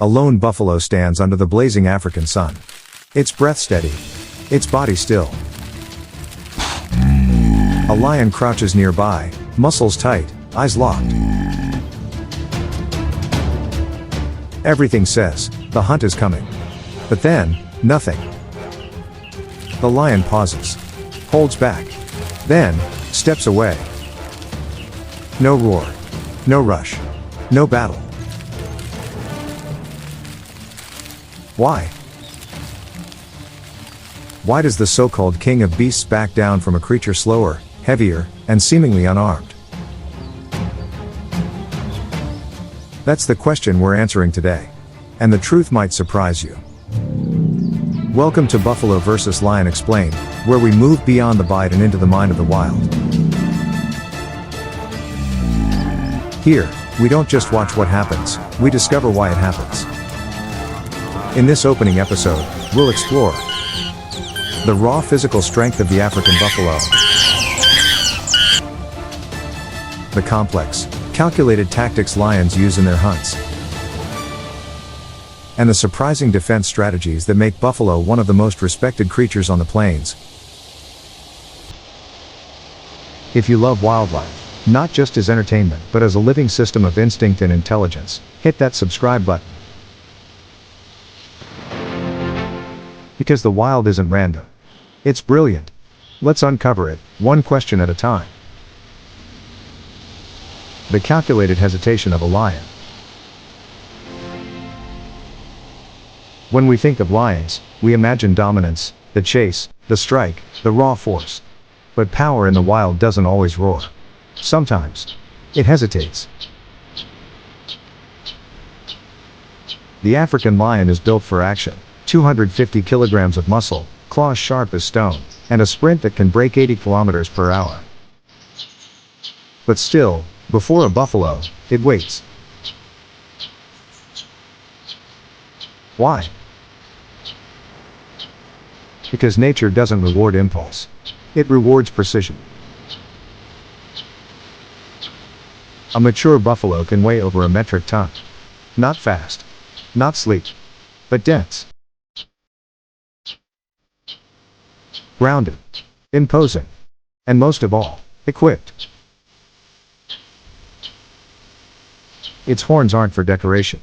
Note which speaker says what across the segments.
Speaker 1: A lone buffalo stands under the blazing African sun. Its breath steady. Its body still. A lion crouches nearby, muscles tight, eyes locked. Everything says, the hunt is coming. But then, nothing. The lion pauses. Holds back. Then, steps away. No roar. No rush. No battle. Why? Why does the so-called king of beasts back down from a creature slower, heavier, and seemingly unarmed? That's the question we're answering today. And the truth might surprise you. Welcome to Buffalo vs. Lion Explained, where we move beyond the bite and into the mind of the wild. Here, we don't just watch what happens, we discover why it happens. In this opening episode, we'll explore the raw physical strength of the African buffalo, the complex, calculated tactics lions use in their hunts, and the surprising defense strategies that make buffalo one of the most respected creatures on the plains. If you love wildlife, not just as entertainment but as a living system of instinct and intelligence, hit that subscribe button. Because the wild isn't random. It's brilliant. Let's uncover it, one question at a time. The calculated hesitation of a lion. When we think of lions, we imagine dominance, the chase, the strike, the raw force. But power in the wild doesn't always roar. Sometimes, it hesitates. The African lion is built for action. 250 kilograms of muscle, claws sharp as stone, and a sprint that can break 80 kilometers per hour. But still, before a buffalo, it waits. Why? Because nature doesn't reward impulse. It rewards precision. A mature buffalo can weigh over a metric ton. Not fast. Not sleek. But dense. Grounded. Imposing. And most of all, equipped. Its horns aren't for decoration.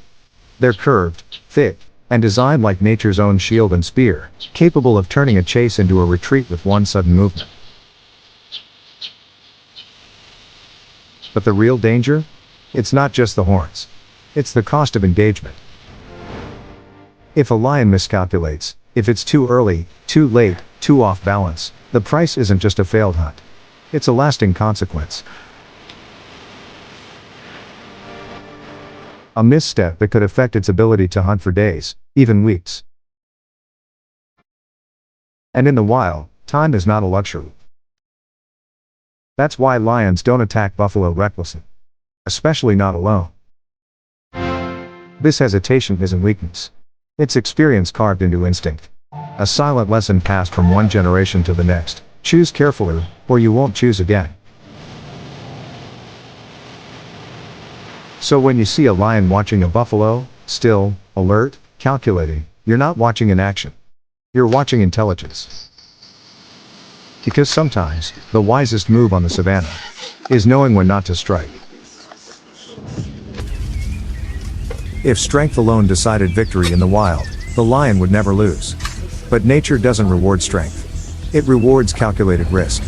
Speaker 1: They're curved, thick, and designed like nature's own shield and spear, capable of turning a chase into a retreat with one sudden movement. But the real danger? It's not just the horns. It's the cost of engagement. If a lion miscalculates, if it's too early, too late, too off balance, the price isn't just a failed hunt. It's a lasting consequence. A misstep that could affect its ability to hunt for days, even weeks. And in the wild, time is not a luxury. That's why lions don't attack buffalo recklessly. Especially not alone. This hesitation isn't weakness. It's experience carved into instinct. A silent lesson passed from one generation to the next. Choose carefully, or you won't choose again. So when you see a lion watching a buffalo, still, alert, calculating, you're not watching in action. You're watching intelligence. Because sometimes, the wisest move on the savanna is knowing when not to strike. If strength alone decided victory in the wild, the lion would never lose. But nature doesn't reward strength. It rewards calculated risk.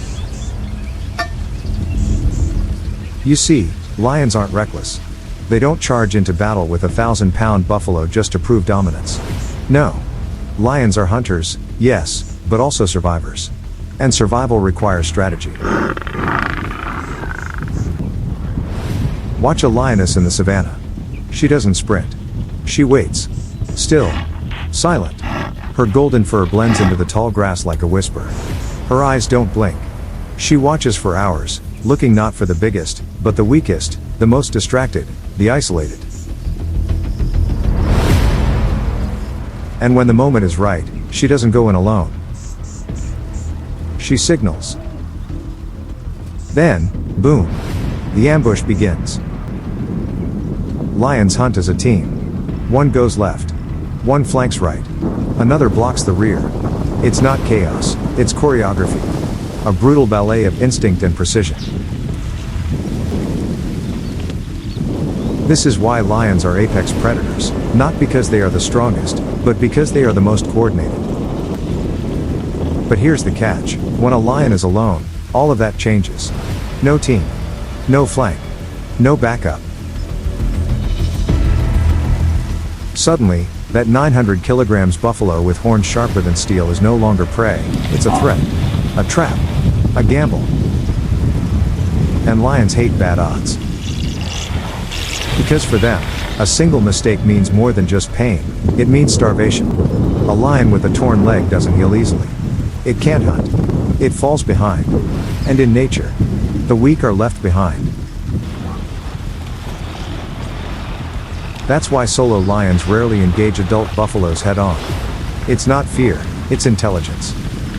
Speaker 1: You see, lions aren't reckless. They don't charge into battle with a 1,000-pound buffalo just to prove dominance. No. Lions are hunters, yes, but also survivors. And survival requires strategy. Watch a lioness in the savanna. She doesn't sprint. She waits. Still. Silent. Her golden fur blends into the tall grass like a whisper. Her eyes don't blink. She watches for hours, looking not for the biggest, but the weakest, the most distracted, the isolated. And when the moment is right, she doesn't go in alone. She signals. Then, boom, the ambush begins. Lions hunt as a team. One goes left. One flanks right. Another blocks the rear. It's not chaos, it's choreography. A brutal ballet of instinct and precision. This is why lions are apex predators, not because they are the strongest, but because they are the most coordinated. But here's the catch: when a lion is alone, all of that changes. No team. No flank. No backup. Suddenly, that 900 kilograms buffalo with horns sharper than steel is no longer prey, it's a threat. A trap. A gamble. And lions hate bad odds. Because for them, a single mistake means more than just pain, it means starvation. A lion with a torn leg doesn't heal easily. It can't hunt. It falls behind. And in nature, the weak are left behind. That's why solo lions rarely engage adult buffaloes head on. It's not fear, it's intelligence.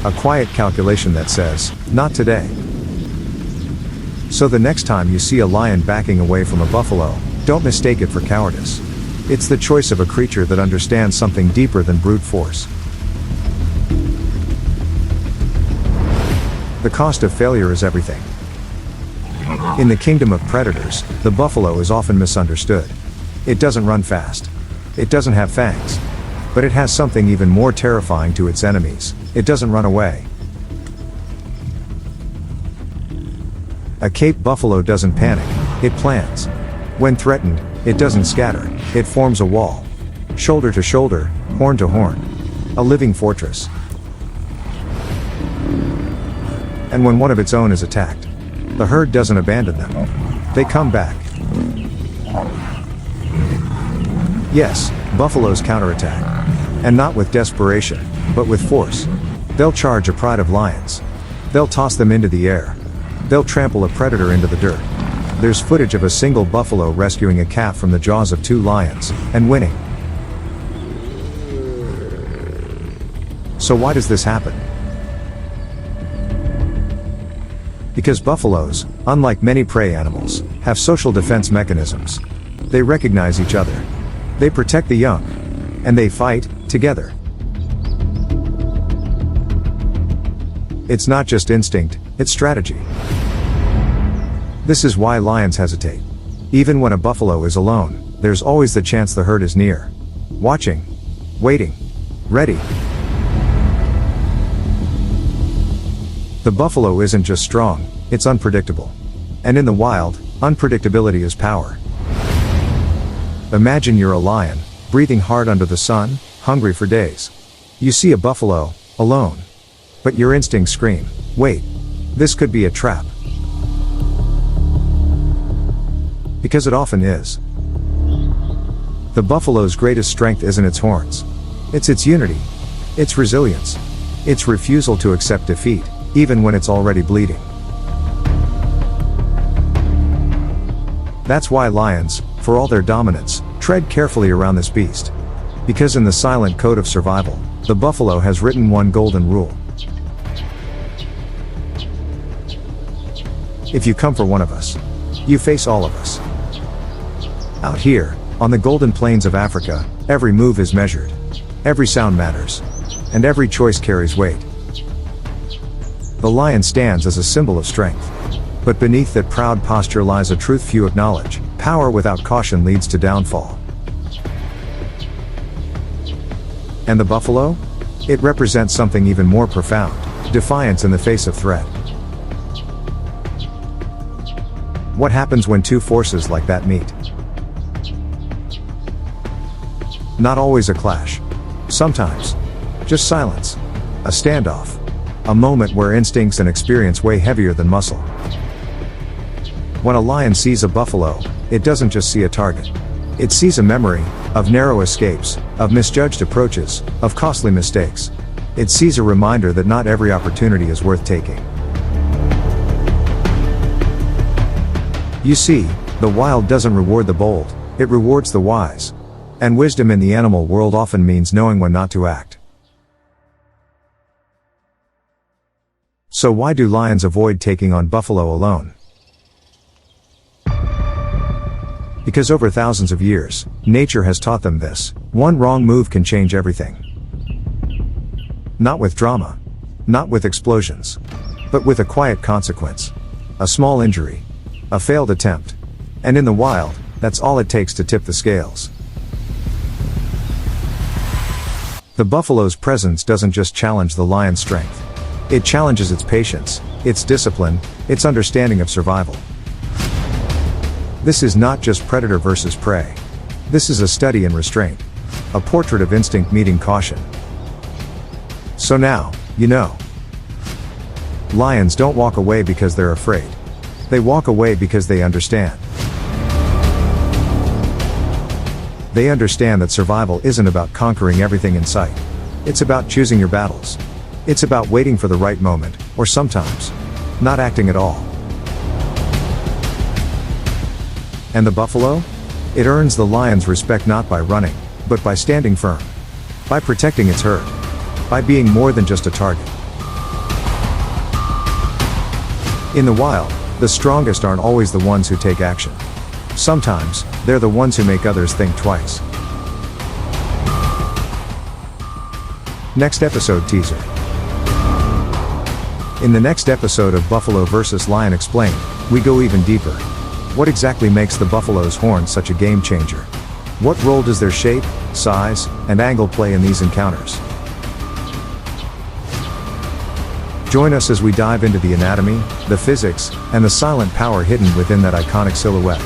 Speaker 1: A quiet calculation that says, not today. So the next time you see a lion backing away from a buffalo, don't mistake it for cowardice. It's the choice of a creature that understands something deeper than brute force. The cost of failure is everything. In the kingdom of predators, the buffalo is often misunderstood. It doesn't run fast. It doesn't have fangs. But it has something even more terrifying to its enemies: it doesn't run away. A Cape buffalo doesn't panic, it plans. When threatened, it doesn't scatter, it forms a wall. Shoulder to shoulder, horn to horn. A living fortress. And when one of its own is attacked, the herd doesn't abandon them. They come back. Yes, buffaloes counterattack. And not with desperation, but with force. They'll charge a pride of lions. They'll toss them into the air. They'll trample a predator into the dirt. There's footage of a single buffalo rescuing a calf from the jaws of two lions, and winning. So why does this happen? Because buffaloes, unlike many prey animals, have social defense mechanisms. They recognize each other. They protect the young. And they fight, together. It's not just instinct, it's strategy. This is why lions hesitate. Even when a buffalo is alone, there's always the chance the herd is near. Watching. Waiting. Ready. The buffalo isn't just strong, it's unpredictable. And in the wild, unpredictability is power. Imagine you're a lion, breathing hard under the sun, hungry for days. You see a buffalo, alone. But your instincts scream, wait, this could be a trap. Because it often is. The buffalo's greatest strength isn't its horns. It's its unity. Its resilience. Its refusal to accept defeat, even when it's already bleeding. That's why lions, for all their dominance, tread carefully around this beast. Because in the silent code of survival, the buffalo has written one golden rule. If you come for one of us, you face all of us. Out here, on the golden plains of Africa, every move is measured. Every sound matters. And every choice carries weight. The lion stands as a symbol of strength. But beneath that proud posture lies a truth few acknowledge: power without caution leads to downfall. And the buffalo? It represents something even more profound: defiance in the face of threat. What happens when two forces like that meet? Not always a clash. Sometimes, just silence. A standoff. A moment where instincts and experience weigh heavier than muscle. When a lion sees a buffalo, it doesn't just see a target. It sees a memory, of narrow escapes, of misjudged approaches, of costly mistakes. It sees a reminder that not every opportunity is worth taking. You see, the wild doesn't reward the bold, it rewards the wise. And wisdom in the animal world often means knowing when not to act. So why do lions avoid taking on buffalo alone? Because over thousands of years, nature has taught them this: one wrong move can change everything. Not with drama. Not with explosions. But with a quiet consequence. A small injury. A failed attempt. And in the wild, that's all it takes to tip the scales. The buffalo's presence doesn't just challenge the lion's strength. It challenges its patience, its discipline, its understanding of survival. This is not just predator versus prey. This is a study in restraint. A portrait of instinct meeting caution. So now, you know. Lions don't walk away because they're afraid. They walk away because they understand. They understand that survival isn't about conquering everything in sight. It's about choosing your battles. It's about waiting for the right moment, or sometimes, not acting at all. And the buffalo? It earns the lion's respect not by running, but by standing firm. By protecting its herd. By being more than just a target. In the wild, the strongest aren't always the ones who take action. Sometimes, they're the ones who make others think twice. Next episode teaser. In the next episode of Buffalo vs. Lion Explained, we go even deeper. What exactly makes the buffalo's horn such a game changer? What role does their shape, size, and angle play in these encounters? Join us as we dive into the anatomy, the physics, and the silent power hidden within that iconic silhouette.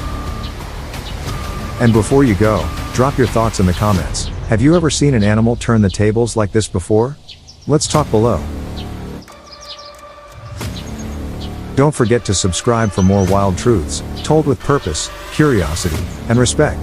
Speaker 1: And before you go, drop your thoughts in the comments. Have you ever seen an animal turn the tables like this before? Let's talk below. Don't forget to subscribe for more wild truths, told with purpose, curiosity, and respect.